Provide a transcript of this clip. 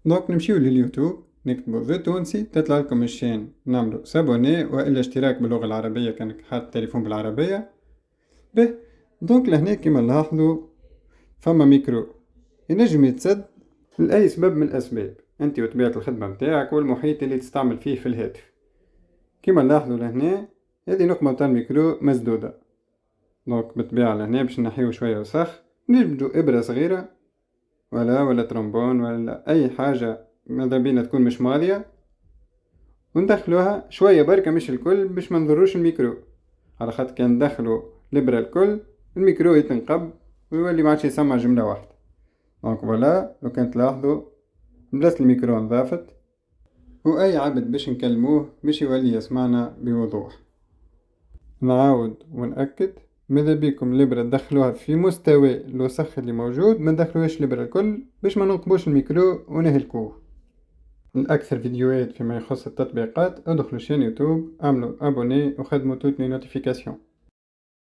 دونك نمشيو لليوتيوب نكتبو ذا تونسي تطلع لكم الشين، نعملو سابوني والا اشتراك باللغة العربية كانك حاط تليفون بالعربية. به دونك لهنا كيما نلاحظو فما ميكرو ينجم يتسد لأي سبب من الأسباب، أنت وطبيعة الخدمة متاعك والمحيط اللي تستعمل فيه في الهاتف. كيما نلاحظو لهنا هذه نقمة تاع الميكرو مسدودة، دونك بالطبيعة لهنا باش نحيو شوية وسخ نجبدو إبرة صغيرة ولا ترومبون ولا أي حاجة ماذا بينا تكون مش ماضية، وندخلوها شوية بركة مش الكل باش ما نضروش الميكرو، على خاطر كان ندخلو الإبرة الكل الميكرو يتنقب ويولي معادش يسمع جملة واحدة. دونك فوالا لو كان تلاحظوا بلاصة الميكرو نضافت وأي عبد باش نكلموه باش يولي يسمعنا بوضوح. نعاود ونأكد ماذا بيكم الإبرة تدخلوها في مستوى الوسخ اللي موجود، ما ندخلوهاش الإبرة الكل باش ما ننقبوش الميكرو ونهلكوه. الأكثر فيديوهات فيما يخص التطبيقات ادخلوا شين يوتيوب، اعملوا ابوني وخدموا توتني نوتيفيكاسيون.